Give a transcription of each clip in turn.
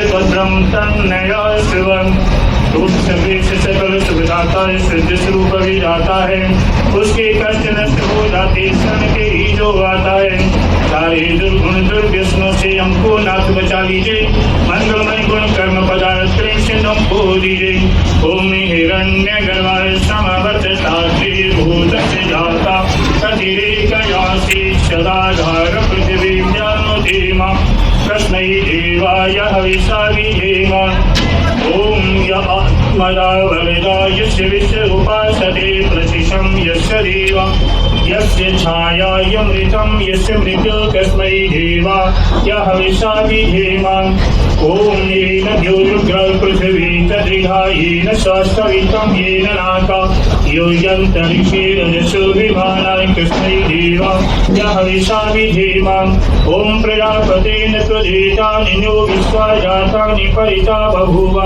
भद्रम तन्नया शिवम सकल सुविधाता सिद्ध स्वरूप भी जाता है, उसके कष्ट नष्ट हो जाते क्षण के ही जो आता है। सारे दुर्गुण दुर्व्यसनों से हमको नाथ बचा लीजिए, मंगलमय गुण कर्म पदार्थ प्रेम से हमको दीजिए। ओम हिरण्य गर्भाय समवर्त शास्त्री भूत से जाता ततिरेकयासी सदाधार पृथ्वी ज्ञानो धीमा कृष्णै देवाय हविषा विधेमा। ओम यदा वरदा यस्य विश्व उपासते प्रशिशं यस्य देवा यस्य छायायमृतं यस्य मृत्यो कस्मै देवा यः हविषा विधेमा। ओम येन द्योरुग्रः पृथिवी तद्रिधा येन शास्त्रवितं येन नाका योऽयन्तरिक्षे रजसो विमानाय कृष्णै देवा यः हविषा विधेमा। ओम प्रजापतेन त्वजेतानि नो विश्वा जातानि परिता बभूव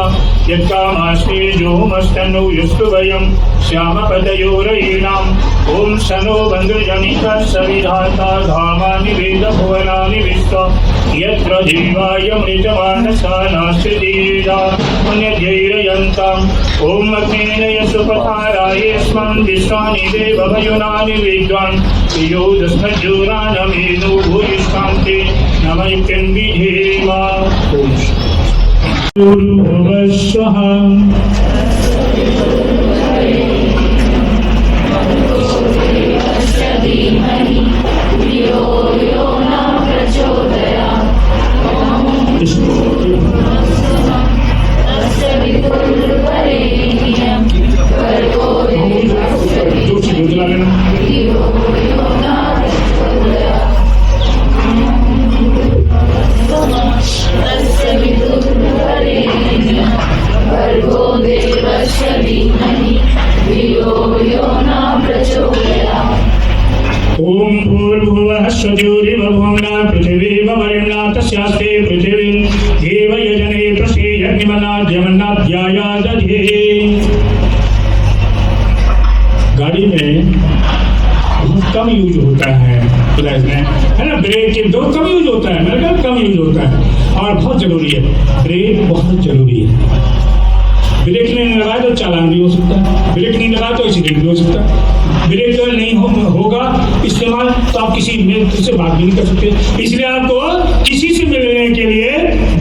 यत्कामास्ते जोमस्तनो यस्तु वयं श्यामपतयोरयीणाम्। ओम शनो बन्धुजनितः सविधाता धामानि वेदभुवनानि विश्व यत्र देवायमृतमानसा नास्ति देवा पुण्यधैर्ययन्ताम्। ओम अग्नेन यशुपथारायेष्मन् विश्वानि देवभयुनानि विद्वान् योदस्मज्जोरानमेनो भूयिष्ठान्ते नमैक्यं विधेमा। भुवस्वः ओम भूर्भुवः स्वजोरिवभुवना पृथिवीमवरुणा तस्यास्ते पृथिवीं देवयजने प्रसीदग्निमनाद्यमनाद्याया दधे। गाड़ी में बहुत कम यूज होता है, है ना, ब्रेक के दो कम यूज होता है, मेरे ख्याल कम यूज होता है और बहुत जरूरी है। ब्रेक बहुत जरूरी है। ब्रेक नहीं लगाए तो चालान भी हो सकता है, ब्रेक नहीं लगाए तो एक्सीडेंट भी हो सकता है। ब्रेक नहीं होगा इस्तेमाल तो आप किसी मित्र से बात भी नहीं कर सकते। इसलिए आपको किसी से मिलने के लिए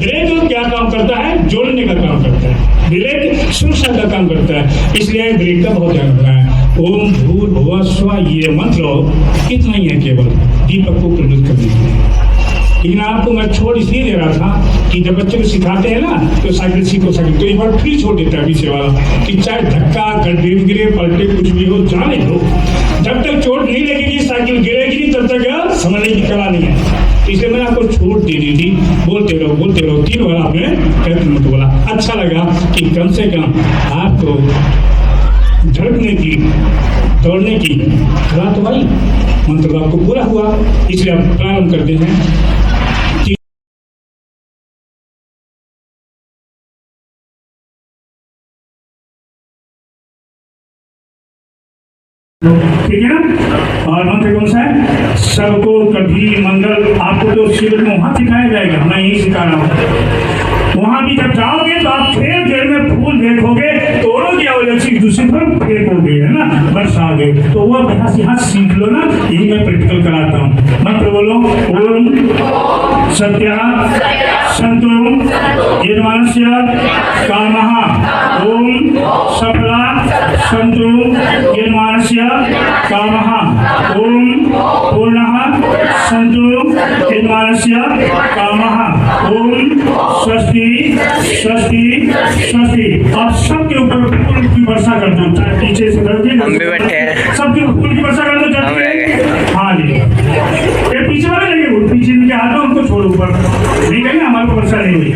ब्रेक क्या काम करता है, जोड़ने का काम करता है। ब्रेक सुरक्षा का काम करता है, इसलिए ब्रेक का बहुत ध्यान रखना है। ओम भूर्भुवः स्वः ये मंत्र इतना ही है केवल दीपक को प्रज्वलित करने के लिए। लेकिन आपको मैं छोड़ इसलिए दे रहा था कि जब बच्चे को सिखाते हैं ना तो साइकिल सीखो साइकिल, तो एक बार फिर छोड़ देता है पीछे वाला कि चाहे धक्का गड्ढे गिरे पलटे कुछ भी हो जाने दो, जब तक चोट नहीं लगेगी साइकिल गिरेगी तब तक समझने की कला नहीं है। इसलिए मैंने आपको छूट दे दी थी, बोलते रहो 3 बार आपने कहते मत बोला। अच्छा लगा कि कम से कम आपको धड़कने की दौड़ने की कला तो भाई मंत्र आपको पूरा हुआ। इसलिए आप प्रारंभ करते हैं। ठीक है ना। और मंत्र कौन सा है? सबको कभी मंगल। आपको तो शिविर में वहां सिखाया जाएगा, मैं यही सिखा रहा हूँ। वहां भी जब जाओगे तो आप फेर देर में फूल देखोगे, तोड़ोगे और एक दूसरे पर फेंकोगे, है ना, बरसाओगे। तो वो अभ्यास यहाँ सीख लो ना, यही मैं प्रैक्टिकल कराता हूँ। मंत्र बोलो। ओम सत्या संतो यजमानस्य कामः। ओम सफला संतो यजमानस्य कामः। ओम पूर्णः संतो यजमानस्य कामः। ओम स्वस्ति स्वस्ति स्वस्ति। आप सबके ऊपर फूल की वर्षा कर दो, पीछे से करके सबके फूल की वर्षा कर दो। हाँ जी, ये पीछे वाले लगे, पीछे इनके हाथ में उनको छोड़ो, ऊपर नहीं कहेंगे हमारे को वर्षा नहीं हुई।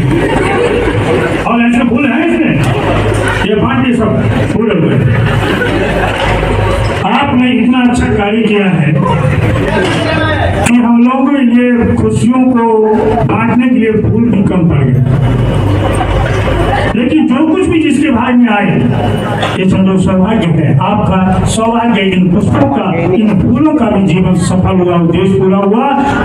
और ऐसे फूल है इसमें, ये बांट ये सब फूल हुए। आपने इतना अच्छा कार्य किया है कि हम लोग ये खुशियों को बांटने के लिए फूल भी कम पड़ गए। लेकिन जो कुछ भी जिसके भाग में आए, ये समझो सौभाग्य है, आपका सौभाग्य। इन पुष्पों का, इन फूलों का भी जीवन सफल हुआ, उद्देश्य पूरा हुआ।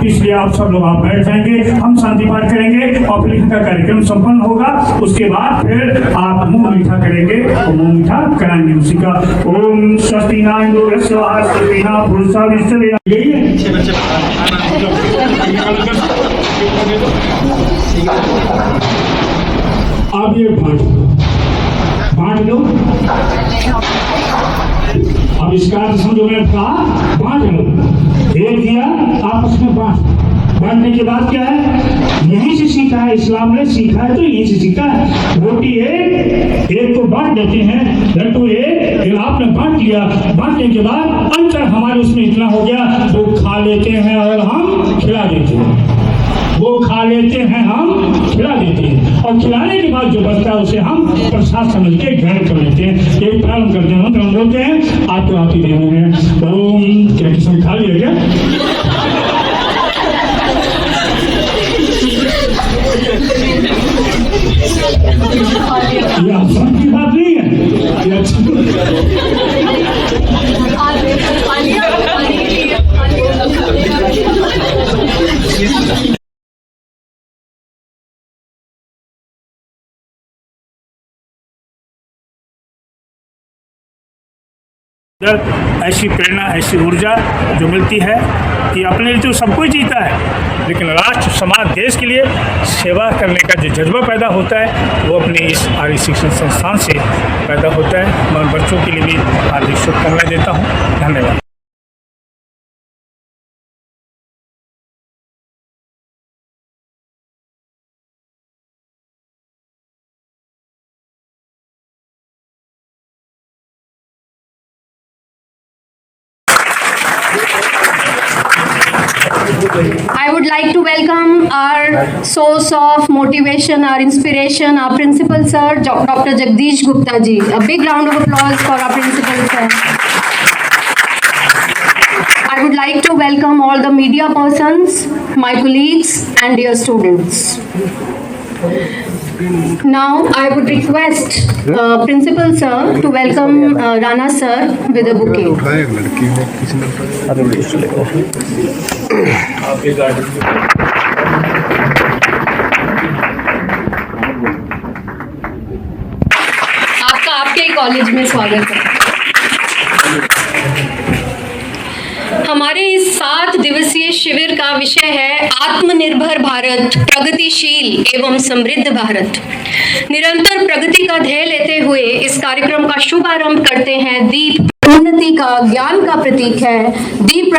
इसलिए आप सब लोग आप बैठ जाएंगे, हम शांति पाठ करेंगे और फिर इनका कार्यक्रम संपन्न होगा। उसके बाद फिर आप मुंह मीठा करेंगे और मुंह मीठा कराएंगे उसी का। ओम स्वस्ति न इंद्रो स्वाहा स्वस्ति न पुरुषा विश्वे। अब ये बांट लो। अब इसका समझो, मैंने कहा बांट लो, एक दिया आपस में बांटने के बाद क्या है, यहीं से सीखा है, इस्लाम ने सीखा है तो यहीं से सीखा है। रोटी एक को बांट देते हैं, लड्डू एक आपने बांट लिया, बांटने के बाद अंतर हमारे उसमें इतना हो गया, वो खा लेते हैं और हम खिला देते हैं, वो खा लेते हैं हम खिला देते हैं, और खिलाने के बाद जो बचता है उसे हम प्रसाद समझ के ग्रहण कर लेते हैं। यही प्रारंभ करते हैं, हम बोलते हैं आपको आती देने हैं। ओम, क्या किसी ने खा लिया क्या? ये आसान की बात नहीं है, ये अच्छी ऐसी प्रेरणा, ऐसी ऊर्जा जो मिलती है कि अपने लिए तो सब कोई जीता है, लेकिन राष्ट्र, समाज, देश के लिए सेवा करने का जो जज्बा पैदा होता है वो अपने इस आर्य शिक्षण संस्थान से पैदा होता है। मैं बच्चों के लिए भी हार्दिक शुभकामनाएं देता हूँ। धन्यवाद। I would like to welcome our source of motivation, our inspiration, our principal sir, Dr. Jagdish Gupta ji. A big round of applause for our principal sir. I would like to welcome all the media persons, my colleagues and dear students. Now I would request Principal Sir to welcome Rana Sir with a bouquet. आपका आपके college में स्वागत है। हमारे इस 7 दिवसीय शिविर का विषय है आत्मनिर्भर भारत, प्रगतिशील एवं समृद्ध भारत। निरंतर प्रगति का ध्येय लेते हुए इस कार्यक्रम का शुभारंभ करते हैं। दीप उन्नति का, ज्ञान का प्रतीक है। दीप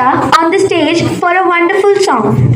Nisha on the stage for a wonderful song.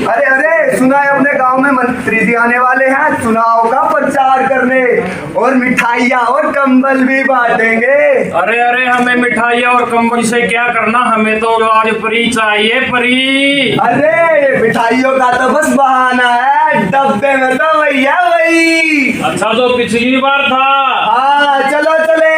अरे अरे, सुना है अपने गांव में मंत्री जी आने वाले हैं चुनाव का प्रचार करने, और मिठाइयाँ और कंबल भी बांटेंगे। अरे अरे, हमें मिठाइयाँ और कंबल से क्या करना, हमें तो आज परी चाहिए, परी। अरे मिठाइयों का तो बस बहाना है, डब्बे में तो वही है वही। अच्छा, जो पिछली बार था। हाँ चलो चले।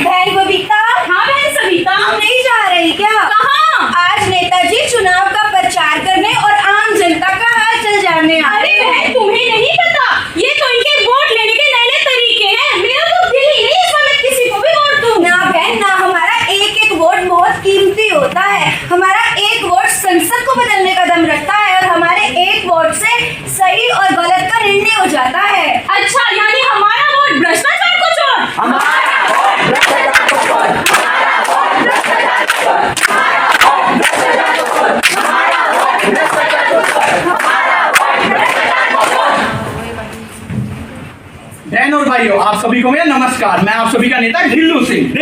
बहन बबीता। हाँ बहन सविता, तुम नहीं जा रही क्या? कहाँ? आज नेताजी चुनाव का प्रचार करने और आम जनता का हाल चाल जानने आए। अरे बहन, तुम्हें नहीं पता, ये तो इनके वोट लेने के नए नए तरीके हैं। मेरा तो दिल ही नहीं इस समय किसी को भी वोट दूं। ना बहन ना, हमारा एक एक वोट बहुत कीमती होता है। हमारा एक वोट संसद को बदलने का दम रखता है, और हमारे एक वोट से सही और गलत का निर्णय हो जाता है। अच्छा, यानी हमारा वोट भ्रष्टाचार को छोड़। बहन और भाइयों, आप सभी को मेरा नमस्कार। मैं आप सभी का नेता ढिल्लू सिंह।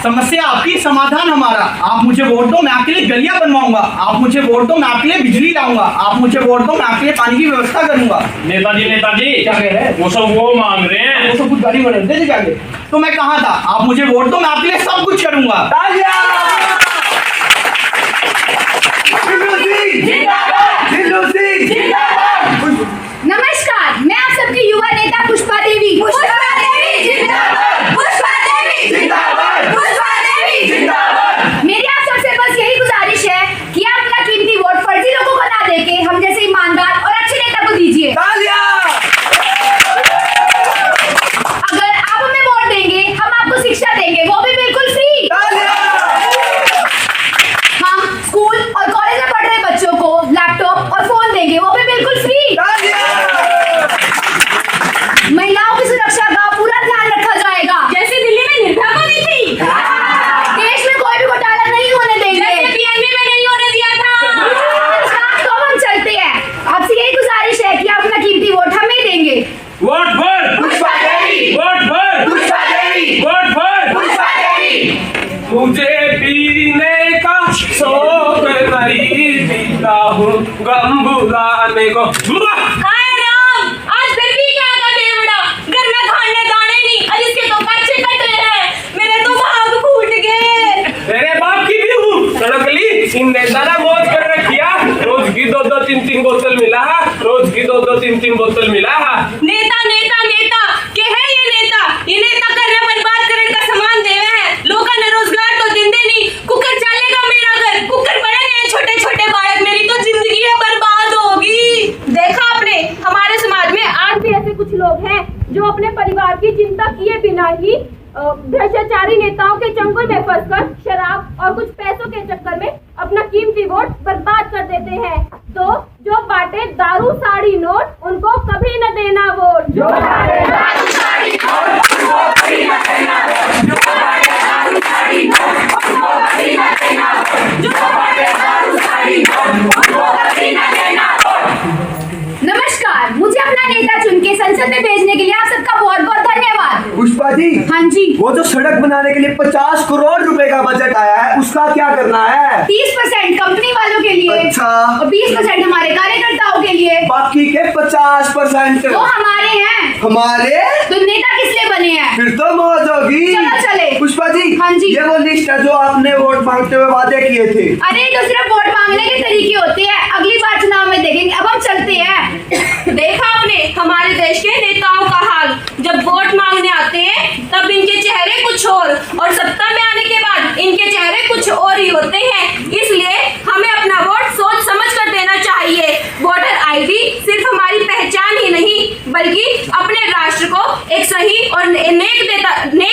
समस्या आपकी, समाधान हमारा। आप मुझे वोट दो, मैं आपके लिए गलियां बनवाऊंगा। आप मुझे वोट दो, मैं आपके लिए बिजली लाऊंगा। आप मुझे वोट दो, मैं आपके लिए पानी की व्यवस्था करूंगा। नेताजी क्या कह रहे हैं? वो सब वो मांग रहे हैं। वो सब कुछ गाली बने दे जाके। तो मैं कहा था, आप मुझे वोट दो, मैं आपके लिए सब कुछ करूंगा। नमस्कार, मैं आप सबकी युवा नेता पुष्पा देवी। मेरी आप सबसे बस यही गुजारिश है कि आप अपना कीमती वोट फर्जी लोगों को ना देके हम जैसे ईमानदार और अच्छे नेता को दीजिए। अगर आप हमें वोट देंगे, हम आपको शिक्षा देंगे, वो भी बिल्कुल फ्री। हम स्कूल और कॉलेज में पढ़ रहे बच्चों को लैपटॉप और फोन देंगे, वो भी बिल्कुल फ्री। महिलाओं की सुरक्षा का पूरा ध्यान रखा जाएगा, जैसे दिल्ली में निर्भया को दी थी। देश में कोई भी घोटाला नहीं होने देंगे, जैसे पीएनबी में नहीं होने दिया था। तो हम चलते हैं। आपसे यही गुजारिश है कि आप अपना कीमती वोट हमें देंगे। Vote for Pushpa Devi, vote for Pushpa Devi, vote for Pushpa Devi. मुझे पीने का शौक नहीं, पीता हूँ गम भुलाने को। हाय राम, आज फिर भी क्या का देवड़ा, घर में खाने दाने नहीं, और इसके तो कच्चे कट रहे हैं। मेरे तो भाग फूट गए। तेरे बाप की भी हूँ सड़कली, इन नेता ने मौज कर रखिया। रोज की दो दो तीन तीन बोतल मिला है, रोज की दो दो तीन तीन बोतल मिला है। नेता नेता नेता के है ये नेता करने बर्बाद करने का सामान देवे है। लोगों ने रोजगार तो दिंदे नहीं, कुकर चलेगा मेरा घर, कुकर बड़े नहीं, छोटे छोटे बालक, मेरी तो जिंदगी है बर्बाद होगी। देखा आपने, हमारे समाज में आज भी ऐसे कुछ लोग हैं जो अपने परिवार की चिंता किए बिना ही भ्रष्टाचारी नेताओं के चंगुल में फंसकर शराब और कुछ पैसों के चक्कर में अपना कीमती वोट बर्बाद कर देते हैं। तो जो बांटे दारू साड़ी नोट, उनको कभी न देना वोट। जो बांटे दारू साड़ी नोट, उनको कभी न देना वोट। जो बांटे दारू साड़ी नोट, उनको कभी न देना वोट। जो बांटे दारू साड़ी नोट, उनको कभी न देना वोट। नमस्कार, मुझे अपना नेता चुन के संसद में भेजने के लिए आप सबका बहुत बहुत धन्यवाद। पुष्पा जी, हाँ जी, वो जो सड़क बनाने के लिए 50 करोड़ रुपए का बजट आया है, उसका क्या करना है? 30% कंपनी वालों के लिए। अच्छा। और 20% हमारे कार्यकर्ताओं के लिए। बाकी के 50% वो हमारे हैं। हमारे? तो नेता किस लिए बने हैं? फिर तो मौज होगी। चलो चले। पुष्पा जी, हाँ जी। ये वो लिस्ट है जो आपने वोट मांगते हुए वादे किए थे। अरे तो सिर्फ वोट मांगने के तरीके होते हैं, अगली बार चुनाव में देखेंगे। अब हम चलते हैं। देखा आपने हमारे देश के नेताओं का हाल, जब वोट मांगने आते हैं तब इनके चेहरे कुछ और सत्ता में आने के बाद इनके चेहरे कुछ और ही होते हैं। इसलिए हमें अपना वोट सोच समझ कर देना चाहिए। वोटर आईडी सिर्फ हमारी पहचान ही नहीं, बल्कि अपने राष्ट्र को एक सही और नेक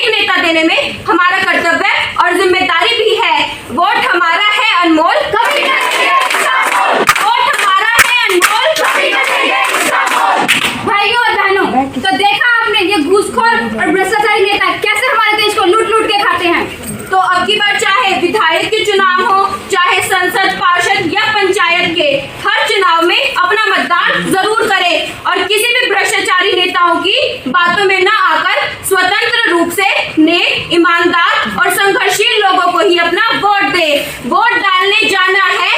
नेता देने में हमारा कर्तव्य और जिम्मेदारी भी है। वोट हमारा है अनमोल, कभी न देंगे इसका मोल। वोट हमारा है अनमोल, कभी न देंगे इसका मोल। भाइयों और बहनों, तो देखा आपने ये घूसखोर और भ्रष्टाचारी नेता कैसे हमारे देश को लूट लूट के खाते हैं। तो अब की बार विधायक के चुनाव हो, चाहे संसद, पार्षद या पंचायत के, हर चुनाव में अपना मतदान जरूर करें और किसी भी भ्रष्टाचारी नेताओं की बातों में न आकर स्वतंत्र रूप से नेक, ईमानदार और संघर्षशील लोगों को ही अपना वोट दे। वोट डालने जाना है,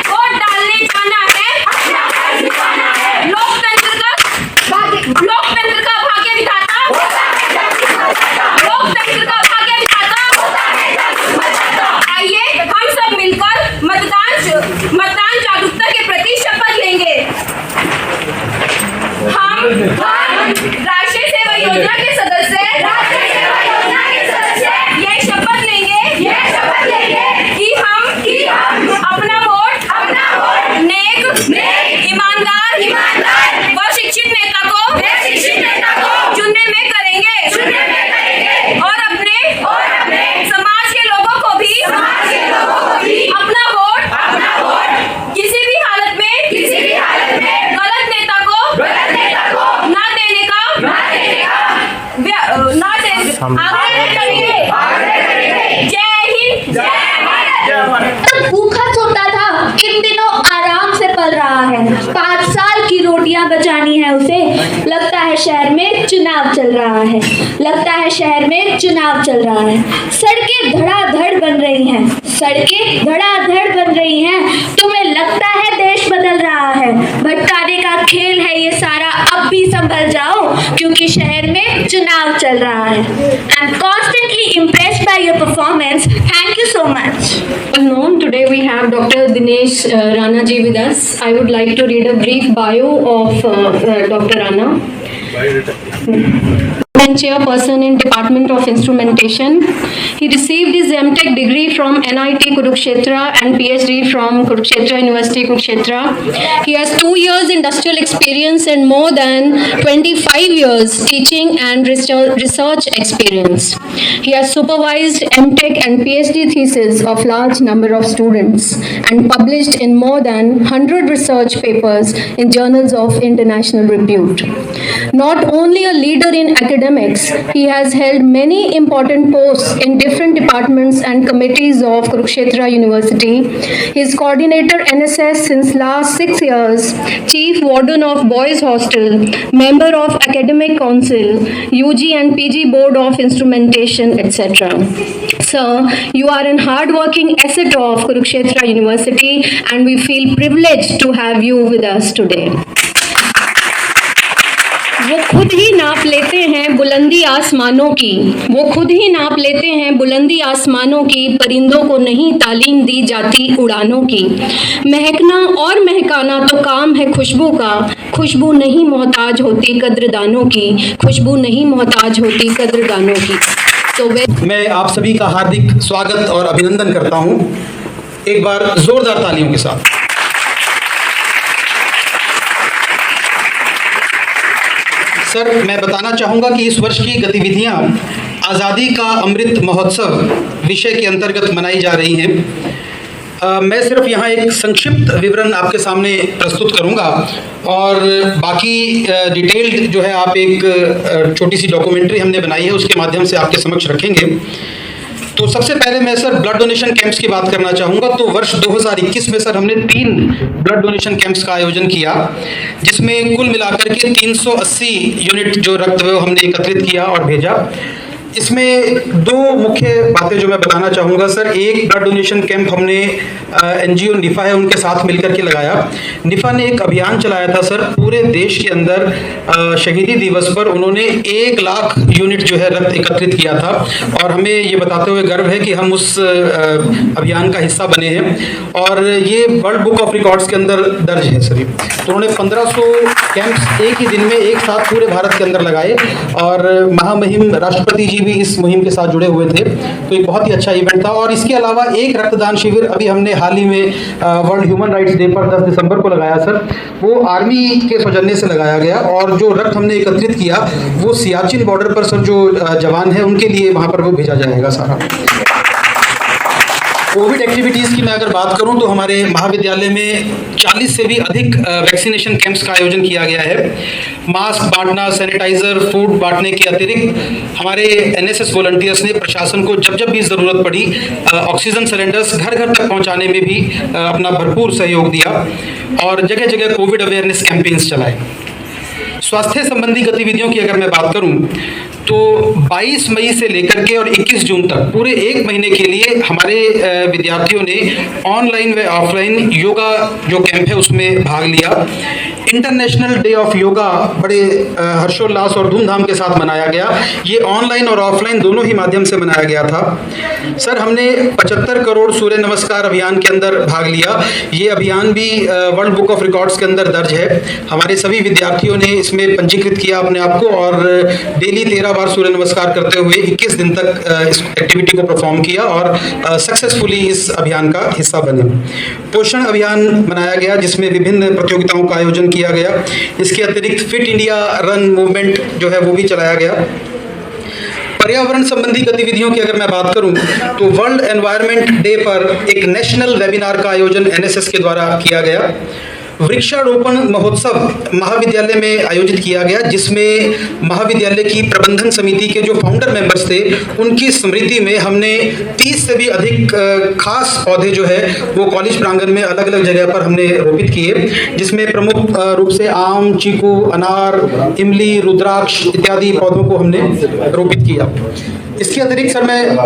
वोट डालने जाना है। लोकतंत्र का भाग्य विधाता, लोकतंत्र का भाग्य विधाता। आइए हम सब मिलकर मतदान जागरूकता के प्रति शपथ लेंगे। हम राष्ट्रीय सेवा योजना के सदस्य ये शपथ लेंगे कि हम अपना वोट नेक, ईमानदार व शिक्षित नेता को चुनने में करेंगे और अपने समाज के लोगों को भी अपना वोट किसी भी हालत में गलत नेता को ना देने का आग्रह करेंगे। जय हिंद, जय भारत। भूखा सोता था, इन दिनों आराम से पल रहा है। 5 साल की रोटियां बचानी है उसे। लगता है शहर में चुनाव चल रहा है, लगता है शहर में चुनाव चल रहा है। सड़कें धड़ाधड़ बन रही हैं, सड़कें धड़ाधड़ बन रही हैं। तुम्हें लगता है देश बदल रहा है, भटकाने का खेल है ये सारा। अब भी संभल जाओ क्योंकि शहर में चुनाव चल रहा है। I am constantly impressed by your performance. Thank you so much. Known. Today we have Dr. Dinesh Rana ji with us. I would like to read a brief bio of Dr. Rana. And chairperson in Department of Instrumentation. He received his MTech degree from NIT Kurukshetra and PhD from Kurukshetra University, Kurukshetra. He has 2 years industrial experience and more than 25 years teaching and research experience. He has supervised MTech and PhD theses of large number of students and published in more than 100 research papers in journals of international repute. Not only a leader in academics, he has held many important posts in different departments and committees of Kurukshetra University. He is coordinator NSS since last 6 years, chief warden of boys hostel, member of academic council, UG and PG board of instrumentation, etc. Sir, you are an hard-working asset of Kurukshetra University and we feel privileged to have you with us today. वो खुद ही नाप लेते हैं बुलंदी आसमानों की, वो खुद ही नाप लेते हैं बुलंदी आसमानों की। परिंदों को नहीं तालीम दी जाती उड़ानों की। महकना और महकाना तो काम है खुशबू का, खुशबू नहीं मोहताज होती कद्रदानों की, खुशबू नहीं मोहताज होती कद्रदानों की। तो मैं आप सभी का हार्दिक स्वागत और अभिनंदन करता हूं, एक बार जोरदार तालियों के साथ। सर, मैं बताना चाहूँगा कि इस वर्ष की गतिविधियाँ आज़ादी का अमृत महोत्सव विषय के अंतर्गत मनाई जा रही हैं। मैं सिर्फ यहाँ एक संक्षिप्त विवरण आपके सामने प्रस्तुत करूँगा और बाकी डिटेल्ड जो है आप एक छोटी सी डॉक्यूमेंट्री हमने बनाई है उसके माध्यम से आपके समक्ष रखेंगे। तो सबसे पहले मैं सर ब्लड डोनेशन कैंप्स की बात करना चाहूँगा। तो वर्ष 2021 में सर हमने 3 ब्लड डोनेशन कैंप्स का आयोजन किया, जिसमें कुल मिलाकर के 380 यूनिट जो रक्त है हमने एकत्रित किया और भेजा। इसमें 2 मुख्य बातें जो मैं बताना चाहूँगा सर। एक ब्लड डोनेशन कैंप हमने एनजीओ निफा है उनके साथ मिलकर के लगाया। निफा ने एक अभियान चलाया था सर, पूरे देश के अंदर शहीदी दिवस पर उन्होंने 1 लाख यूनिट जो है रक्त एकत्रित किया था और हमें ये बताते हुए गर्व है कि हम उस अभियान का हिस्सा बने हैं और ये वर्ल्ड बुक ऑफ रिकॉर्ड्स के अंदर दर्ज है सर। तो उन्होंने 1500 कैंप्स एक ही दिन में एक साथ पूरे भारत के अंदर लगाए और महामहिम राष्ट्रपति जी भी इस मुहिम के साथ जुड़े हुए थे। तो एक बहुत ही अच्छा इवेंट था। और इसके अलावा एक रक्तदान शिविर अभी हमने हाल ही में वर्ल्ड ह्यूमन राइट्स डे पर 10 दिसंबर को लगाया सर। वो आर्मी के सौजन्य से लगाया गया और जो रक्त हमने एकत्रित किया वो सियाचिन बॉर्डर पर सर जो जवान है उनके लिए वहाँ पर वो भेजा जाएगा सारा। कोविड एक्टिविटीज़ की मैं अगर बात करूं तो हमारे महाविद्यालय में 40 से भी अधिक वैक्सीनेशन कैंप्स का आयोजन किया गया है। मास्क बांटना, सैनिटाइज़र, फूड बांटने के अतिरिक्त हमारे एनएसएस वॉलंटियर्स ने प्रशासन को जब जब भी ज़रूरत पड़ी ऑक्सीजन सिलेंडर्स घर घर तक पहुंचाने में भी अपना भरपूर सहयोग दिया और जगह जगह कोविड अवेयरनेस कैंपेन्स चलाए। स्वास्थ्य संबंधी गतिविधियों की अगर मैं बात करूं तो 22 मई से लेकर के और 21 जून तक पूरे एक महीने के लिए हमारे विद्यार्थियों ने ऑनलाइन व ऑफलाइन योगा जो कैंप है उसमें भाग लिया। इंटरनेशनल डे ऑफ योगा बड़े हर्षोल्लास और धूमधाम के साथ मनाया गया। ये ऑनलाइन और ऑफलाइन दोनों ही माध्यम से मनाया गया था। सर, हमने 75 करोड़ सूर्य नमस्कार अभियान के अंदर भाग लिया। ये अभियान भी वर्ल्ड बुक ऑफ रिकॉर्ड्स के अंदर दर्ज है। हमारे सभी विद्यार्थियों ने इसमें पंजीकृत किया अपने आप को और डेली 13 बार सूर्य नमस्कार करते हुए 21 दिन तक इस एक्टिविटी को परफॉर्म किया और सक्सेसफुली इस अभियान का हिस्सा बने। पोषण अभियान मनाया गया जिसमें विभिन्न प्रतियोगिताओं का आयोजन किया गया। इसके अतिरिक्त फिट इंडिया रन मूवमेंट जो है वो भी चलाया गया। पर्यावरण संबंधी गतिविधियों की अगर मैं बात करूं तो वर्ल्ड एनवायरनमेंट डे पर एक नेशनल वेबिनार का आयोजन एनएसएस के द्वारा किया गया। वृक्षारोपण महोत्सव महाविद्यालय में आयोजित किया गया जिसमें महाविद्यालय की प्रबंधन समिति के जो फाउंडर मेंबर्स थे उनकी स्मृति में हमने 30 से भी अधिक खास पौधे जो है वो कॉलेज प्रांगण में अलग अलग जगह पर हमने रोपित किए, जिसमें प्रमुख रूप से आम, चीकू, अनार, इमली, रुद्राक्ष इत्यादि पौधों को हमने रोपित किया। इसके अतिरिक्त सर मैं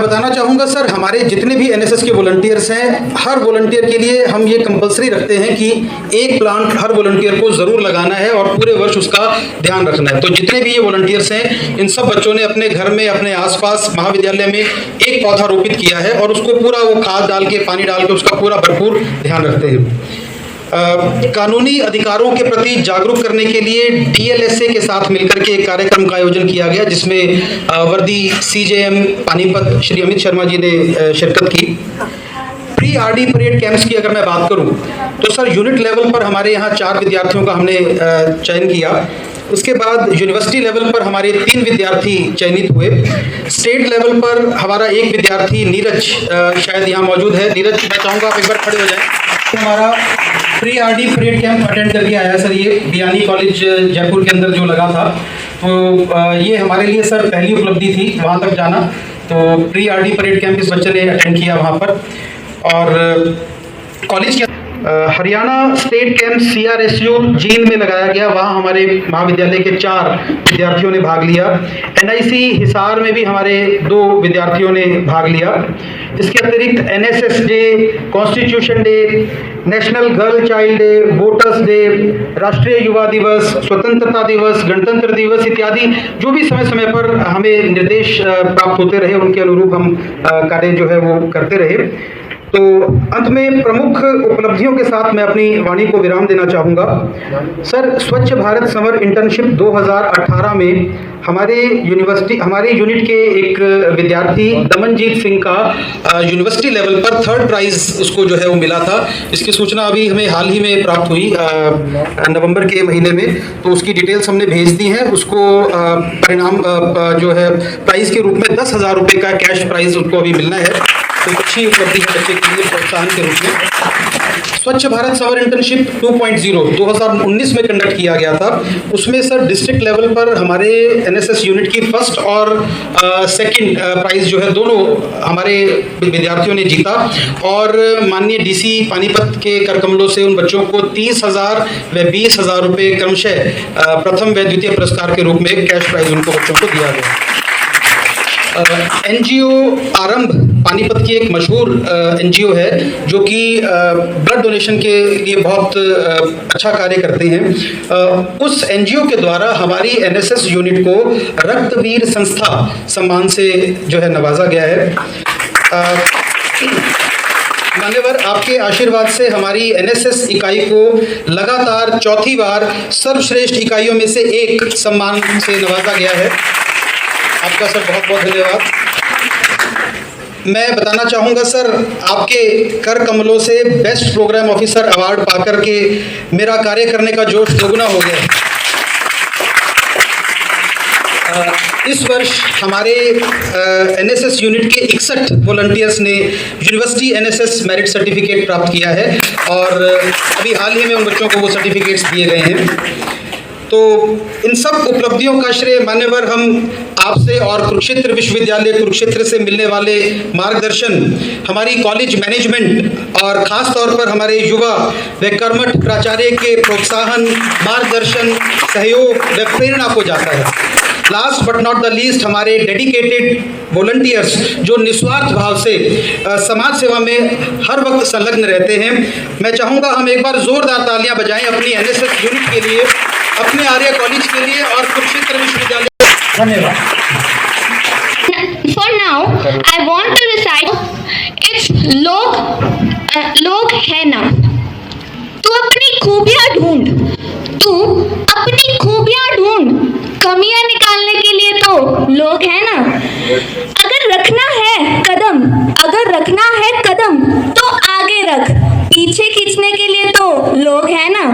बताना चाहूँगा सर, हमारे जितने भी एनएसएस के वॉलंटियर्स हैं, हर वॉलंटियर के लिए हम ये कंपलसरी रखते हैं कि एक प्लांट हर वॉलंटियर को ज़रूर लगाना है और पूरे वर्ष उसका ध्यान रखना है। तो जितने भी ये वॉलंटियर्स हैं, इन सब बच्चों ने अपने घर में, अपने आसपास महाविद्यालय में एक पौधा रोपित किया है और उसको पूरा वो खाद डाल के, पानी डाल के उसका पूरा भरपूर ध्यान रखते हैं। कानूनी अधिकारों के प्रति जागरूक करने के लिए डीएलएसए के साथ मिलकर के एक कार्यक्रम का आयोजन किया गया जिसमें वर्दी सीजेएम पानीपत श्री अमित शर्मा जी ने शिरकत की। प्री आरडी परेड कैंप्स की अगर मैं बात करूं तो सर यूनिट लेवल पर हमारे यहाँ 4 विद्यार्थियों का हमने चयन किया। उसके बाद यूनिवर्सिटी लेवल पर हमारे 3 विद्यार्थी चयनित हुए। स्टेट लेवल पर हमारा एक विद्यार्थी नीरज शायद यहाँ मौजूद है। नीरज, मैं चाहूँगा आप एक बार खड़े हो जाएं। हमारा pre RD parade camp attend करके आया सर, ये बियानी कॉलेज जयपुर के अंदर जो लगा था। तो ये हमारे लिए सर पहली उपलब्धि थी वहाँ तक जाना। तो प्री आरडी परेड कैंप इस बच्चे ने अटेंड किया वहाँ पर। और कॉलेज के Haryana state camp CRSU Jind में लगाया गया, वहाँ हमारे महाविद्यालय के 4 विद्यार्थियों ने भाग लिया। एनआईसी हिसार में भी हमारे 2 विद्यार्थियों ने भाग लिया। इसके अतिरिक्त NSS day, constitution day, national girl child day, voters day, राष्ट्रीय युवा दिवस, स्वतंत्रता दिवस, गणतंत्र दिवस इत्यादि जो भी समय समय पर हमें निर्देश प्राप्त होते रहे उनके अनुरूप हम कार्य जो है वो करते रहे। तो अंत में प्रमुख उपलब्धियों के साथ मैं अपनी वाणी को विराम देना चाहूँगा। सर, स्वच्छ भारत समर इंटर्नशिप 2018 में हमारे यूनिट के एक विद्यार्थी दमनजीत सिंह का यूनिवर्सिटी लेवल पर 3rd प्राइज उसको जो है वो मिला था। इसकी सूचना अभी हमें हाल ही में प्राप्त हुई नवंबर के महीने में। तो उसकी डिटेल्स हमने भेज दी हैं। उसको परिणाम जो है प्राइज़ के रूप में 10,000 रुपये का कैश प्राइज़ उनको अभी मिलना है। तो अच्छी उपलब्धि है बच्चे के लिए प्रोत्साहन के रूप में। स्वच्छ भारत समर इंटर्नशिप 2.0 2019 में कंडक्ट किया गया था। उसमें सर डिस्ट्रिक्ट लेवल पर हमारे एनएसएस यूनिट की 1st और 2nd प्राइज जो है दोनों हमारे विद्यार्थियों ने जीता और माननीय डीसी पानीपत के करकमलों से उन बच्चों को 30,000 व 20,000 रुपये क्रमशः प्रथम व द्वितीय पुरस्कार के रूप में कैश प्राइज उनको बच्चों को दिया गया। एनजीओ आरंभ पानीपत की एक मशहूर एनजीओ है जो कि ब्लड डोनेशन के लिए बहुत अच्छा कार्य करते हैं। उस एनजीओ के द्वारा हमारी एनएसएस यूनिट को रक्तवीर संस्था सम्मान से जो है नवाजा गया है। मान्यवर, आपके आशीर्वाद से हमारी एनएसएस इकाई को लगातार 4थी बार सर्वश्रेष्ठ इकाइयों में से एक सम्मान से नवाजा गया है। आपका सर बहुत बहुत धन्यवाद। मैं बताना चाहूँगा सर, आपके कर कमलों से बेस्ट प्रोग्राम ऑफिसर अवार्ड पाकर के मेरा कार्य करने का जोश दोगुना हो गया। इस वर्ष हमारे एनएसएस यूनिट के 61 वॉलंटियर्स ने यूनिवर्सिटी एनएसएस मेरिट सर्टिफिकेट प्राप्त किया है और अभी हाल ही में उन बच्चों को वो सर्टिफिकेट्स दिए गए हैं। तो इन सब उपलब्धियों का श्रेय मान्यवर हम आपसे और कुरुक्षेत्र विश्वविद्यालय कुरुक्षेत्र से मिलने वाले मार्गदर्शन, हमारी कॉलेज मैनेजमेंट और ख़ास तौर पर हमारे युवा व कर्मठ प्राचार्य के प्रोत्साहन, मार्गदर्शन, सहयोग व प्रेरणा को जाता है। Last but not the least हमारे डेडिकेटेड वॉलंटियर्स जो निस्वार्थ भाव से समाज सेवा में हर वक्त संलग्न रहते हैं। मैं चाहूँगा हम एक बार ज़ोरदार तालियां बजाएं अपनी एनएसएस यूनिट के लिए, अपने आर्य कॉलेज के लिए और कुरुक्षेत्र विश्वविद्यालय। धन्यवाद। For now, I want to recite it's लोग है ना। तू अपनी खूबियां ढूंढ, तू अपनी खूबियां ढूंढ, कमियां निकालने के लिए तो लोग है ना। अगर रखना है कदम, अगर रखना है कदम तो आगे रख, पीछे खींचने के लिए तो लोग है ना।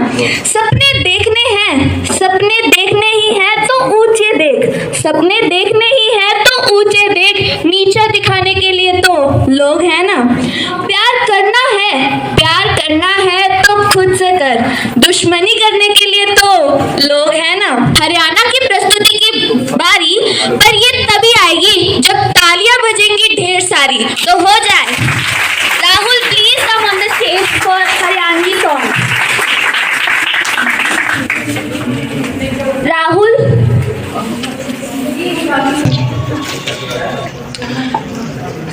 सपने देखने हैं, सपने देखने ही हैं तो ऊंचे देख, सपने देखने ही हैं तो ऊंचे देख, नीचा दिखाने के लिए तो लोग है ना। प्यार करना है तो खुद से कर, दुश्मनी करने के लिए तो लोग है ना। हरियाणा की प्रस्तुति की बारी पर ये तभी आएगी जब तालियां बजेंगी ढेर सारी, तो हो जाए। Rahul please come on the stage for Haryanvi song. Rahul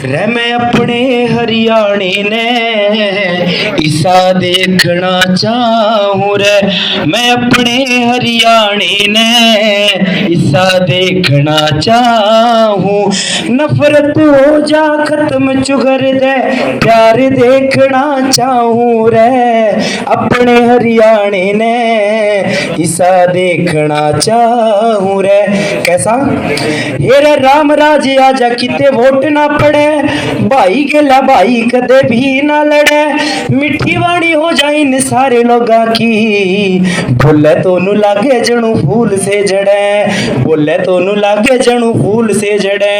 रे मैं अपने हरियाणे ने इसा देखना चाहूँ रे, मैं अपने हरियाणे ने इसा देखना चाहूँ। नफरत हो जा खत्म चुगर दे, प्यार देखना चाहूँ रे, अपने हरियाणे ने इसा देखना चाहूँ रे। कैसा हेरा राम राज आजा किते वोट ना पड़े, भाई गेला भाई कदे भी ना लड़े, मिठी वाणी हो जाए इन सारे लोगां की, बोले तो नु लागे जणू फूल से जड़े, बोले तो नु लागे जणू फूल से जड़े।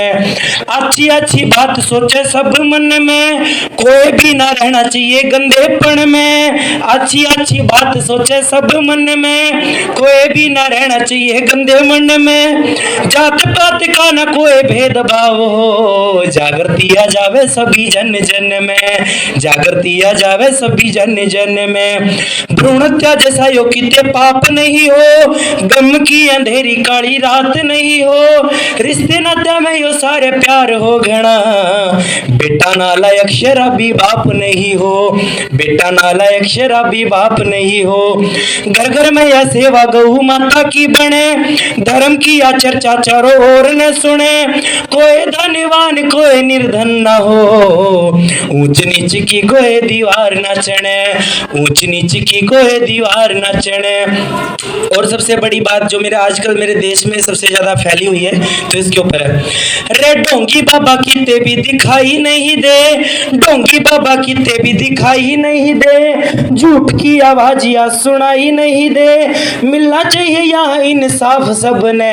अच्छी अच्छी बात सोचे सब मन में, कोई भी ना रहना चाहिए गंदेपन में। अच्छी अच्छी बात सोचे सब मन में, कोई भी ना रहना चाहिए गंदे मन में। जात पात का ना कोई भेदभाव हो, जागृति आ जावे सभी जन जन में, जागृति आ जावे सभी जन जन में। भ्रूण हत्या जैसा यो किते पाप नहीं हो, गम की अंधेरी काली रात नहीं हो, रिश्ते नाते में यो सारे प्यार हो घना। बेटा नालायक शराबी बाप नहीं हो, बेटा नालायक शराबी बाप नहीं हो। घर घर में यह सेवा गौ माता की बने, धर्म की या चर्चा चारों ओर न सुने। कोई धनवान कोई निर्धन ना हो, ऊंच नीच की कोई दीवार न चढ़े, ऊंच नीच की कोई दीवार न चढ़े। और सबसे बड़ी बात जो मेरे आजकल मेरे देश में सबसे ज्यादा फैली हुई है तो इसके ऊपर है, रे डोंगी बाबा किते भी दिखाई नहीं दे, डोंगी बाबा किते भी दिखाई नहीं दे, झूठ की आवाज या सुनाई नहीं दे। मिलना चाहिए यहाँ इंसाफ सबने,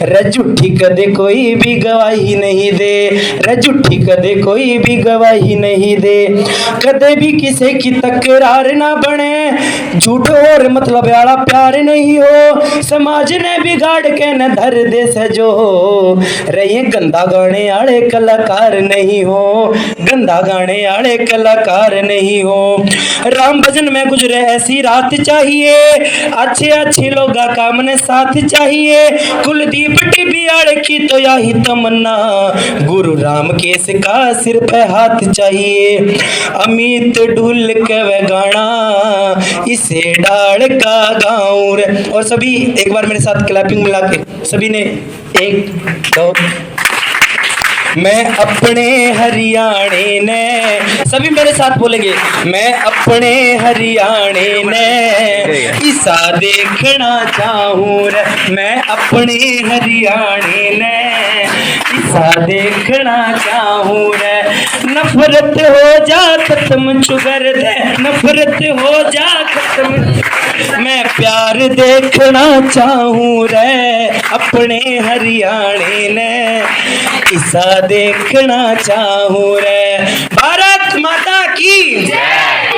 रे झूठी कदे कोई भी गवाही नहीं दे, रे झूठी कदे कोई भी गवाही नहीं दे। कदे भी किसी की तकरार ना बने, झूठ और मतलब वाला प्यार नहीं हो। समाज ने बिगाड़ के न धर दे सजो, रहे गंदा गाने आड़े कलाकार नहीं हो, गंदा गाने आड़े कलाकार नहीं हो। राम भजन में गुजरे ऐसी रात चाहिए, अच्छे अच्छे लोग का मन साथ चाहिए। कुलदीप टिबियाड़ की तो यही तमन्ना, गुरु राम केस का सिर पे हाथ चाहिए। अमित ढुल के वे गाना इसे डाल का गाँव रे। और सभी एक बार मेरे साथ क्लैपिंग मिला के सभी ने 1 2। मैं अपने हरियाणे ने, सभी मेरे साथ बोलेंगे, मैं अपने हरियाणे ने इसा देखना चाहूँ रे, मैं अपने हरियाणे ने ऐसा देखना चाहूं रे। नफरत हो जा खत्म चुगर दे, नफरत हो जा खत्म, मैं प्यार देखना चाहूं रे अपने हरियाणे ने, ऐसा देखना चाहूं रे। भारत माता की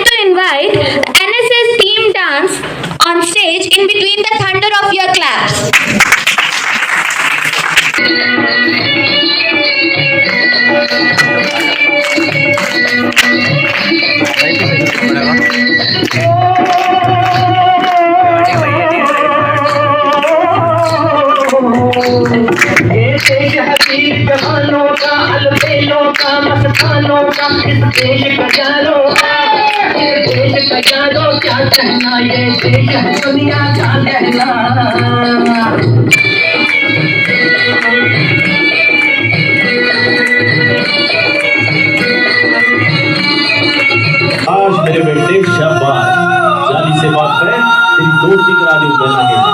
To invite NSS team dance on stage in between the thunder of your claps. जवानों का, अलबेलों का, मस्तानों का, इस देश का जानो, इस देश का जानो क्या कहना, ये देश दुनिया का कहना। आज मेरे बेटे शाबाश, जाली से बात करें तेरी दोस्ती करा दी उधर लगे।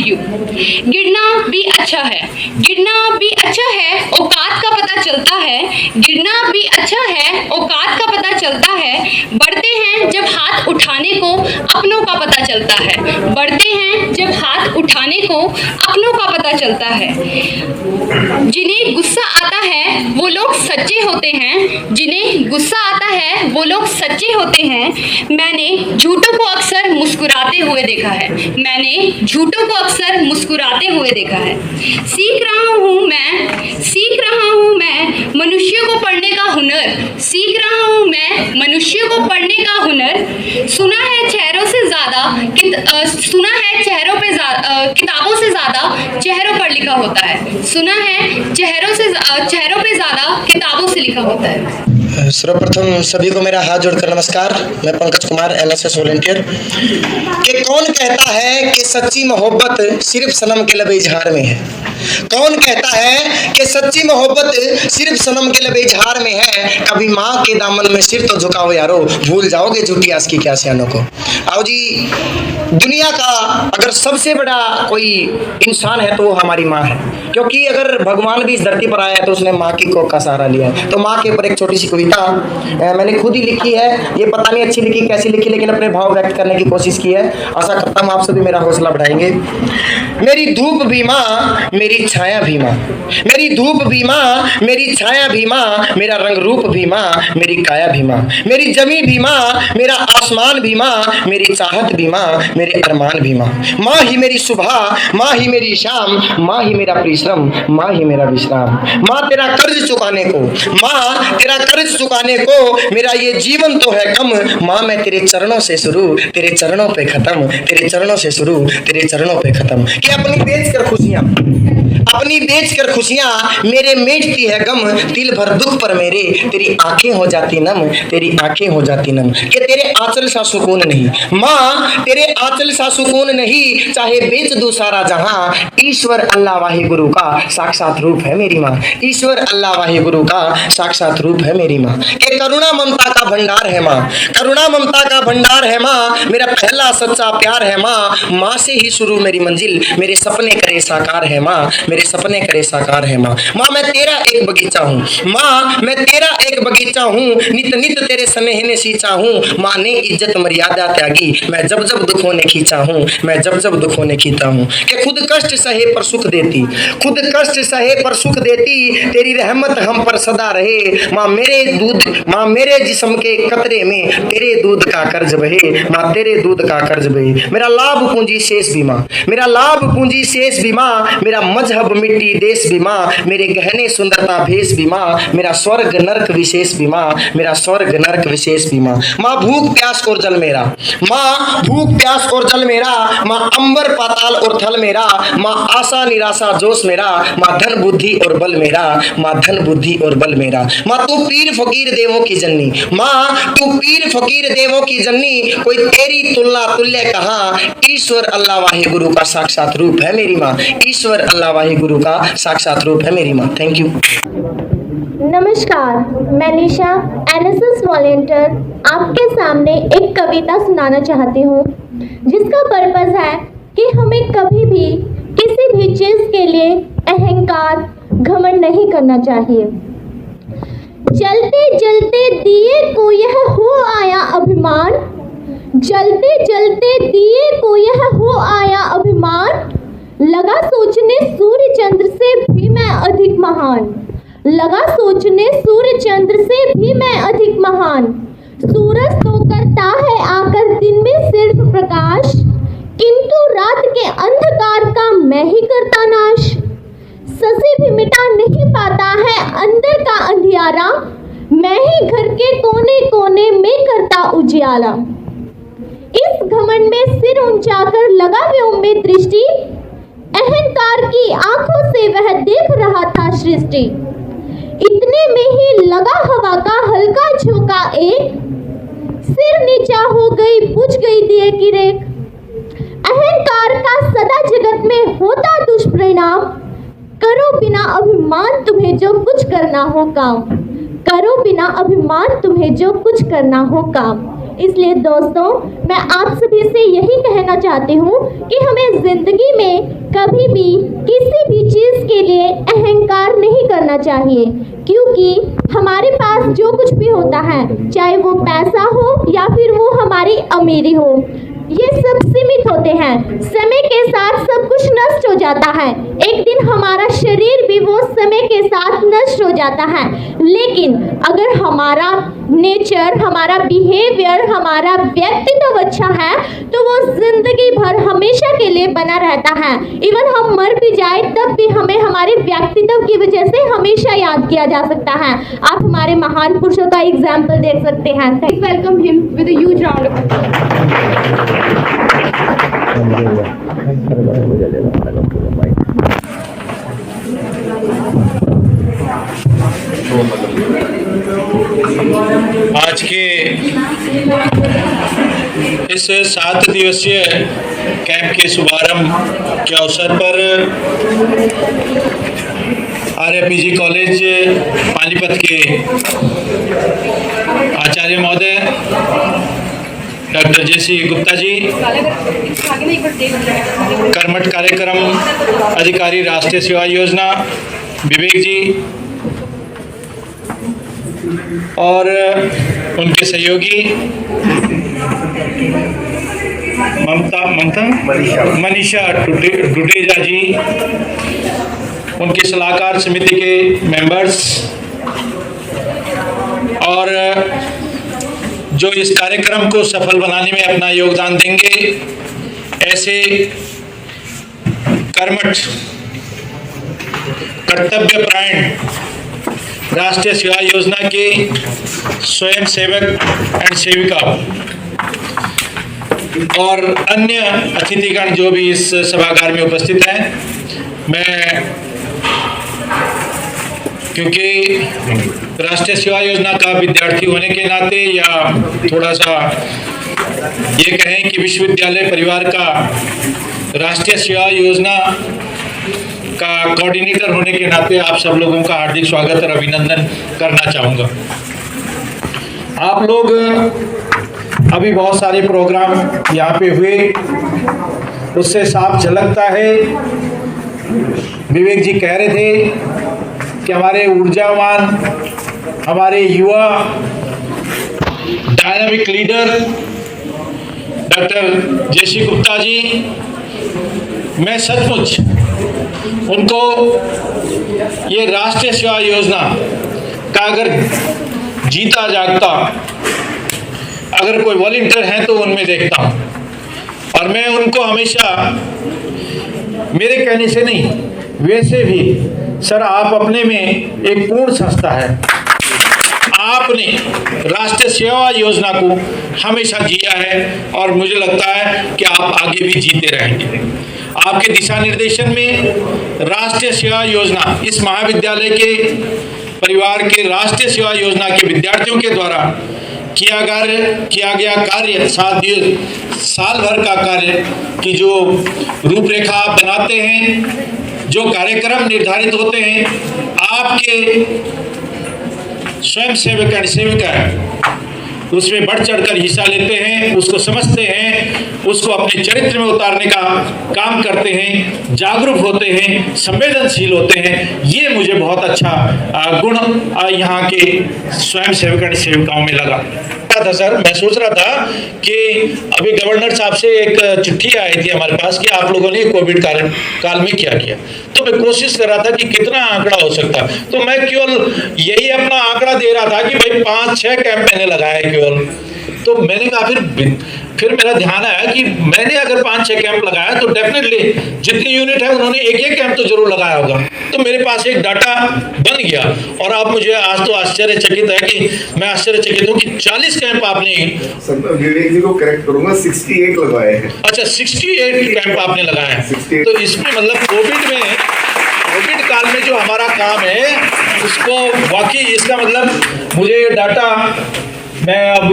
यू। गिरना भी अच्छा है, गिरना भी अच्छा है, औकात का पता चलता है, गिरना भी अच्छा है, औकात का पता चलता है। बढ़ते हैं जब हाथ उठाने को अपनों का पता चलता है, बढ़ते हैं जब हाथ उठाने को अपनों का पता चलता है। जिन्हें गुस्सा आता है वो लोग सच्चे होते हैं, जिन्हें गुस्सा आता है वो लोग सच्चे होते हैं। मैंने झूठों को अक्सर मुस्कुराते हुए देखा है, मैंने झूठों को अक्सर मुस्कुराते हुए देखा है। सीख रहा हूँ मैं मनुष्य को पढ़ने का हुनर, सीख रहा हूँ मैं मनुष्य को पढ़ने का हुनर। सुना है चेहरों से ज़्यादा किताबों से ज़्यादा चेहरों पर लिखा होता है, सुना है चेहरों पे ज़्यादा किताबों से लिखा होता है। सर्वप्रथम सभी को मेरा हाथ जोड़कर नमस्कार। मैं पंकज कुमार, एनएसएस वॉलंटियर। कि कौन कहता है कि सच्ची मोहब्बत सिर्फ सनम के लबे इजहार में है? कौन कहता है कि सच्ची मोहब्बत सिर्फ सनम के लबे इजहार में है? कभी माँ के दामन में सिर तो झुकाओ यारो, भूल जाओगे झूठी आस की क्या सियानों को। आओ जी, दुनिया का अगर सबसे बड़ा कोई इंसान है तो वो हमारी माँ है, क्योंकि अगर भगवान भी इस धरती पर आया है तो उसने माँ की कोख का सहारा लिया है। तो माँ के ऊपर एक छोटी सी कविता मैंने खुद ही लिखी है, ये पता नहीं अच्छी लिखी कैसी लिखी, लेकिन अपने भाव व्यक्त करने की कोशिश की है। आशा करता हूँ आप सभी मेरा हौसला बढ़ाएंगे। मेरी धूप भी माँ, मेरी छाया भी माँ, मेरी धूप भी माँ, मेरी छाया भी माँ, मेरा रंग रूप भी माँ, मेरी काया भी माँ, मेरी जमी भी माँ, मेरा आसमान भी माँ, मेरी चाहत भी माँ, मेरे अरमान भी माँ। माँ ही मेरी सुबह, माँ ही मेरी शाम, माँ ही मेरा परिश्रम, माँ ही मेरा विश्राम। माँ तेरा कर्ज चुकाने को, माँ तेरा कर्ज चुकाने को मेरा ये जीवन तो है कम। माँ मैं तेरे चरणों से शुरू, तेरे चरणों पे खत्म, तेरे चरणों से शुरू, तेरे चरणों पे खत्म। कि अपनी बेचकर खुशियाँ, अपनी बेचकर खुशियाँ मेरे मेटती है गम। दिल भर दुख पर मेरे तेरी आंखें हो जाती नम, तेरी आंखें हो जाती नम। कि तेरे आंचल सा सुकून नहीं माँ, तेरे आंचल सा सुकून नहीं, चाहे बेच दूं सारा जहां। ईश्वर अल्लाह वाहे गुरु का साक्षात रूप है मेरी माँ, ईश्वर अल्लाह वाहे गुरु का साक्षात रूप है मेरी माँ। कि करुणा ममता का भंडार है माँ, करुणा ममता का भंडार है माँ, मेरा पहला सच्चा प्यार है माँ। माँ से ही शुरू मेरी मंजिल, मेरे सपने करे साकार है माँ, मेरे सपने करे साकार है माँ। माँ मैं तेरा एक बगीचा हूँ, माँ मैं तेरा एक बगीचा हूँ, नित नित तेरे स्नेह सींचा हूँ। माँ ने इज्जत मर्यादा त्यागी, मैं जब जब दुखों ने खींचा हूँ, मैं जब जब दुखों ने खींचा हूँ। कि खुद कष्ट सहे पर सुख देती, खुद कष्ट सहे पर सुख देती, तेरी रहमत हम पर सदा रहे। माँ मेरे दूध, माँ मेरे जिस्म के कतरे में तेरे दूध का कर्ज बहे, माँ तेरे दूध का कर्ज बहे। मेरा लाभ पूंजी शेष भी माँ, मेरा लाभ पूंजी शेष भी माँ, मेरा मजहब मिट्टी देश भी माँ, मेरे गहने सुंदरता भेष भी माँ, मेरा स्वर्ग नरक विशेष भी माँ, मेरा स्वर्ग नरक विशेष भी माँ। माँ भूख प्यास और जल मेरा, माँ भूख प्यास और जल मेरा, माँ अंबर पाताल और थल मेरा, माँ आशा निराशा जोश मेरा, माँ धन बुद्धि और बल मेरा, माँ धन बुद्धि और बल मेरा। माँ तू पीर फकीर देवों की जननी, माँ तू पीर फकीर देवों की जननी, कोई तेरी तुलना तुल्य कहाँ। ईश्वर अल्लाह वाहे गुरु का साक्षात रूप है मेरी माँ, ईश्वर अल्लाह वाहे गुरु का साक्षात रूप है मेरी माँ। Thank you. नमस्कार, मैं निशा, एनएसएस वॉलंटियर, आपके सामने एक कविता सुनाना चाहती हूँ, जिसका पर्पस है कि हमें कभी भी किसी भी चीज़ के लिए अहंकार, घमंड नहीं करना चाहिए। जलते जलते दिए को यह हो आया अभिमान, जलते जलते दिए को यह हो आया अभिमान, लगा सोचने सूर्य चंद्र से भी मैं अधिक महान, लगा सोचने सूर्य चंद्र से भी मैं अधिक महान। सूरज तो करता है आकर दिन में सिर्फ प्रकाश, किंतु रात के अंधकार का मैं ही करता नाश। ससे भी मिटा नहीं पाता है अंदर का अंधियारा, मैं ही घर के कोने कोने में करता उजियाला। इस घमंड में सिर ऊंचा कर लगा व्योम में दृष्टि, अहंकार की आंखों से वह देख रहा था सृष्टि। इतने में ही लगा हवा का हल्का झोंका एक, सिर नीचा हो गई बुझ गई दिए की रेख। अहंकार का सदा जगत में होता दुष्परिणाम, करो बिना अभिमान तुम्हें जो कुछ करना हो काम, करो बिना अभिमान तुम्हें जो कुछ करना हो काम। इसलिए दोस्तों, मैं आप सभी से यही कहना चाहती हूँ कि हमें ज़िंदगी में कभी भी किसी भी चीज़ के लिए अहंकार नहीं करना चाहिए, क्योंकि हमारे पास जो कुछ भी होता है, चाहे वो पैसा हो या फिर वो हमारी अमीरी हो, ये सब सीमित होते हैं। समय के साथ सब कुछ नष्ट हो जाता है। एक दिन हमारा शरीर भी वो समय के साथ नष्ट हो जाता है, लेकिन अगर हमारा नेचर, हमारा बिहेवियर, हमारा व्यक्तित्व अच्छा है तो वो जिंदगी भर हमेशा के लिए बना रहता है। इवन हम मर भी जाए तब भी हमें हमारे व्यक्तित्व की वजह से हमेशा याद किया जा सकता है। आप हमारे महान पुरुषों का एग्जाम्पल देख सकते हैं। Welcome him with a huge round of applause. आज के इस 7 दिवसीय कैंप के शुभारंभ के अवसर पर आरएपीजी कॉलेज पानीपत के आचार्य महोदय डॉक्टर जेसी गुप्ता जी, कर्मठ कार्यक्रम अधिकारी राष्ट्रीय सेवा योजना विवेक जी और उनके सहयोगी मनीषा डुडेजा जी, उनकी सलाहकार समिति के मेंबर्स और जो इस कार्यक्रम को सफल बनाने में अपना योगदान देंगे, ऐसे कर्मठ कर्तव्यपरायण राष्ट्रीय सेवा योजना के स्वयं सेवक एंड सेविका और अन्य अतिथिगण जो भी इस सभागार में उपस्थित हैं। मैं क्योंकि राष्ट्रीय सेवा योजना का विद्यार्थी होने के नाते या थोड़ा सा ये कहें कि विश्वविद्यालय परिवार का राष्ट्रीय सेवा योजना का कोऑर्डिनेटर होने के नाते आप सब लोगों का हार्दिक स्वागत और अभिनंदन करना चाहूँगा। आप लोग अभी बहुत सारे प्रोग्राम यहाँ पे हुए, उससे साफ झलकता है। विवेक जी कह रहे थे कि हमारे ऊर्जावान, हमारे युवा डायनामिक लीडर डॉक्टर जेसी गुप्ता जी, मैं सचमुच उनको ये राष्ट्रीय सेवा योजना का अगर जीता जागता अगर कोई वॉलंटियर हैं तो उनमें देखता हूँ। और मैं उनको हमेशा, मेरे कहने से नहीं, वैसे भी सर आप अपने में एक पूर्ण संस्था है। आपने राष्ट्रीय सेवा योजना को हमेशा जिया है और मुझे लगता है कि आप आगे भी जीते रहेंगे। आपके दिशा निर्देशन में राष्ट्रीय सेवा योजना, इस महाविद्यालय के परिवार के राष्ट्रीय सेवा योजना के विद्यार्थियों के द्वारा किया गया कार्य, साल भर का कार्य की जो रूपरेखा आप बनाते हैं, जो कार्यक्रम निर्धारित होते हैं, आपके स्वयं सेवक एंड सेविका उसमें बढ़ चढ़कर हिस्सा लेते हैं, उसको समझते हैं, उसको अपने चरित्र में उतारने का काम करते हैं, जागरूक होते हैं, संवेदनशील होते हैं। ये मुझे बहुत अच्छा गुण यहाँ के स्वयं सेवक एंड सेविकाओं में लगा था। सर मैं सोच रहा था कि अभी गवर्नर साहब से एक चिट्ठी आई थी हमारे पास कि आप लोगों ने कोविड काल में क्या किया, तो मैं कोशिश कर रहा था कि कितना आंकड़ा हो सकता, तो मैं केवल यही अपना आंकड़ा दे रहा था कि भाई 5-6 कैंप मैंने लगाया केवल। तो मैंने कहा फिर मेरा ध्यान आया कि मैंने अगर 5-6 कैंप लगाया तो डेफिनेटली जितनी यूनिट है उन्होंने एक कैंप तो जरूर लगाया होगा। तो मेरे पास एक डाटा बन गया और आप मुझे आज तो आश्चर्यचकित है कि मैं आश्चर्यचकित हूँ कि 40 कैंप आपने, विवेक जी को करेक्ट करूंगा, 68 लगाए हैं। अच्छा 68 कैंप आपने लगाया है। तो इसमें मतलब कोविड काल में जो हमारा काम है उसको वाकई, इसका मतलब मुझे डाटा, मैं अब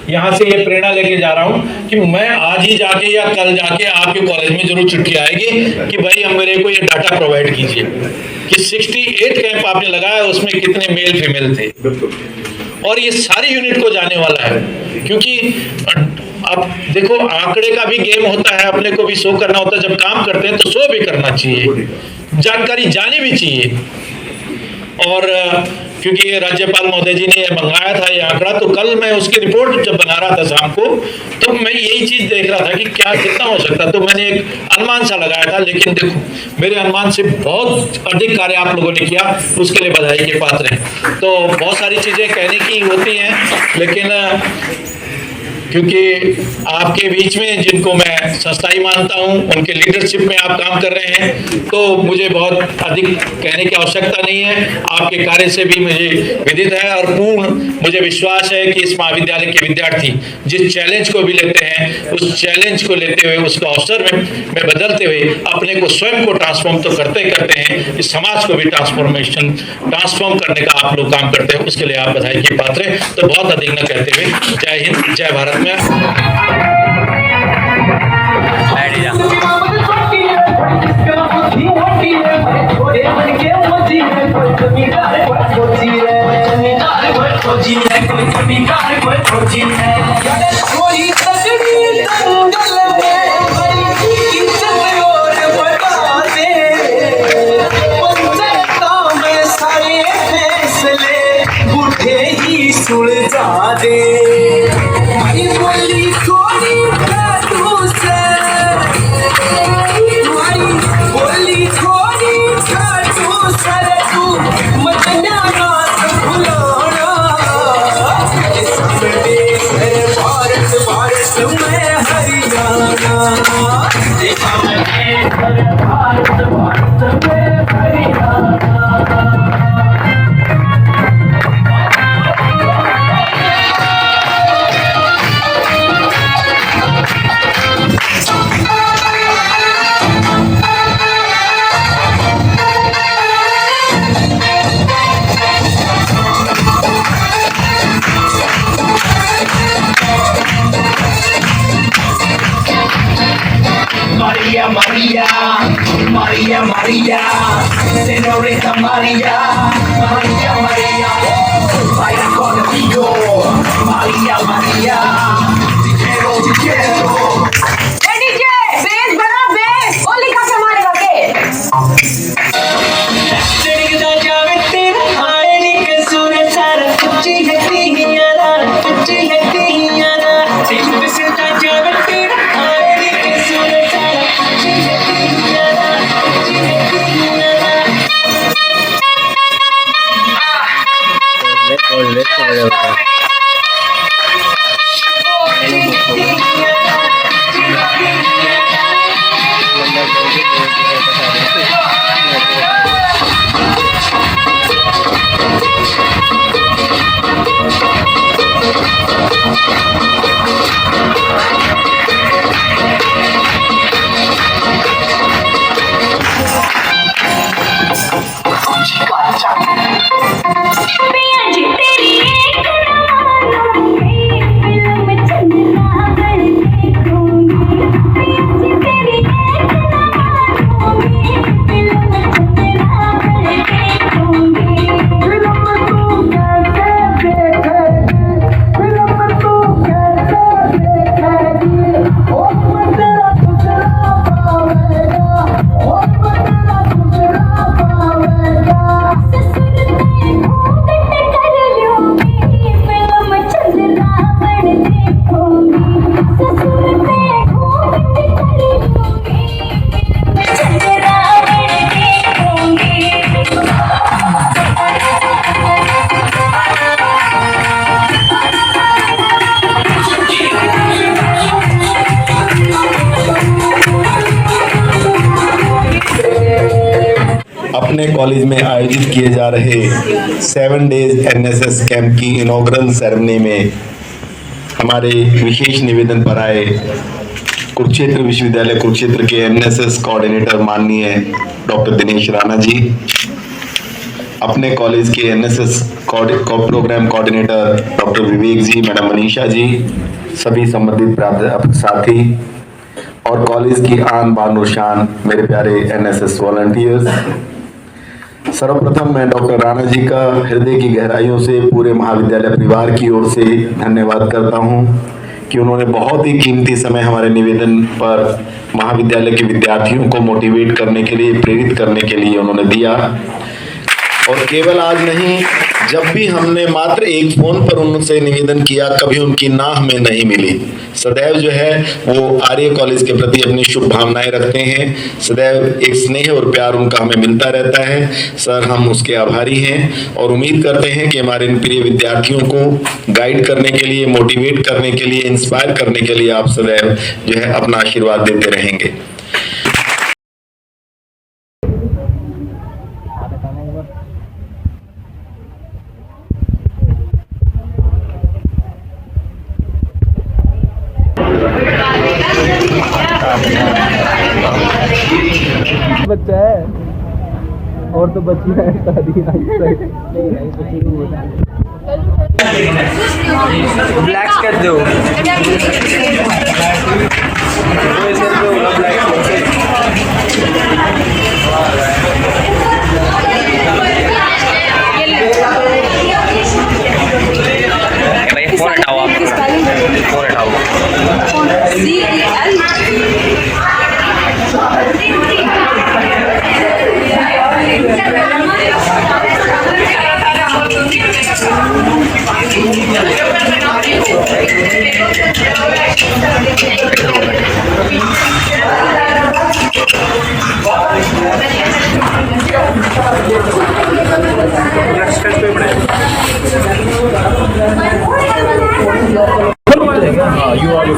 यहाँ से ये प्रेरणा लेके जा रहा हूँ कि मैं आज ही जाके या कल जाके आपके कॉलेज में जरूर चिट्ठी आएगी कि भाई हम मेरे को ये डाटा प्रोवाइड कीजिए कि 68 कैंप आपने लगाया, उसमें कितने मेल फीमेल थे। और ये सारी यूनिट को जाने वाला है, क्योंकि अब देखो आंकड़े का भी गेम होता है, अपने को भी शो करना होता है। जब काम करते हैं तो शो भी करना चाहिए, जानकारी जानी भी चाहिए। और क्योंकि ये राज्यपाल महोदय जी ने मंगाया था ये आंकड़ा, तो कल मैं उसकी रिपोर्ट जब बना रहा था शाम को, तो मैं यही चीज देख रहा था कि क्या कितना हो सकता। तो मैंने एक अनुमान सा लगाया था, लेकिन देखो मेरे अनुमान से बहुत अधिक कार्य आप लोगों ने किया, उसके लिए बधाई के पात्र हैं। तो बहुत सारी चीजें कहने की होती हैं, लेकिन क्योंकि आपके बीच में जिनको मैं संस्थाई मानता हूं, उनके लीडरशिप में आप काम कर रहे हैं, तो मुझे बहुत अधिक कहने की आवश्यकता नहीं है। आपके कार्य से भी मुझे विदित है और पूर्ण मुझे विश्वास है कि इस महाविद्यालय के विद्यार्थी जिस चैलेंज को भी लेते हैं, उस चैलेंज को लेते हुए उसको अवसर में बदलते हुए अपने को स्वयं को ट्रांसफॉर्म तो करते हैं, इस समाज को भी ट्रांसफॉर्म करने का आप लोग काम करते हैं, उसके लिए आप बधाई के पात्र हैं। तो बहुत अधिक न कहते हुए जय हिंद, जय भारत में। Maria, señorita Maria, Maria, Maria, baila conmigo, Maria, Maria, te quiero. DJ base बड़ा बेस, ओली का से मारेगा के? तेरी जावे तेरा आईनी के सुने सारा कुछ है तिहियारा, कुछ है तिहियारा। तेरी से जावे तेरा आईनी के सुने सारा कुछ है तिहियारा, कुछ है तिहियारा। अपने कॉलेज में आयोजित किए जा रहे 7 डेज एनएसएस कैंप की इनॉग्रल सेरेमनी में हमारे विशेष निवेदन पर आए कुरुक्षेत्र विश्वविद्यालय कुरुक्षेत्र के एनएसएस कोऑर्डिनेटर माननीय डॉक्टर दिनेश राणा जी, अपने कॉलेज के एनएसएस प्रोग्राम कोऑर्डिनेटर डॉक्टर विवेक जी, मैडम मनीषा जी, सभी संबंधित साथी और कॉलेज की आन बान और शान मेरे प्यारे एनएसएस वॉलंटियर्स, सर्वप्रथम मैं डॉक्टर राणा जी का हृदय की गहराइयों से पूरे महाविद्यालय परिवार की ओर से धन्यवाद करता हूं कि उन्होंने बहुत ही कीमती समय हमारे निवेदन पर महाविद्यालय के विद्यार्थियों को मोटिवेट करने के लिए, प्रेरित करने के लिए उन्होंने दिया। और केवल आज नहीं, जब भी हमने मात्र एक फोन पर उनसे निवेदन किया, कभी उनकी ना हमें नहीं मिली। सदैव जो है वो आर्य कॉलेज के प्रति अपनी शुभ भावनाएं रखते हैं, सदैव एक स्नेह और प्यार उनका हमें मिलता रहता है। सर, हम उसके आभारी हैं और उम्मीद करते हैं कि हमारे इन प्रिय विद्यार्थियों को गाइड करने के लिए, मोटिवेट करने के लिए, इंस्पायर करने के लिए आप सदैव जो है अपना आशीर्वाद देते रहेंगे। बच्चा है और तो बच्ची है शादी ब्लैक कर दो भाई फोन हटाओ, आप फोन हटाओ।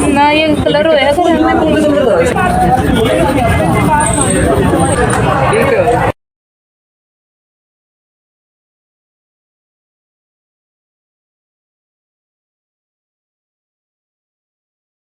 ना ये कलर होया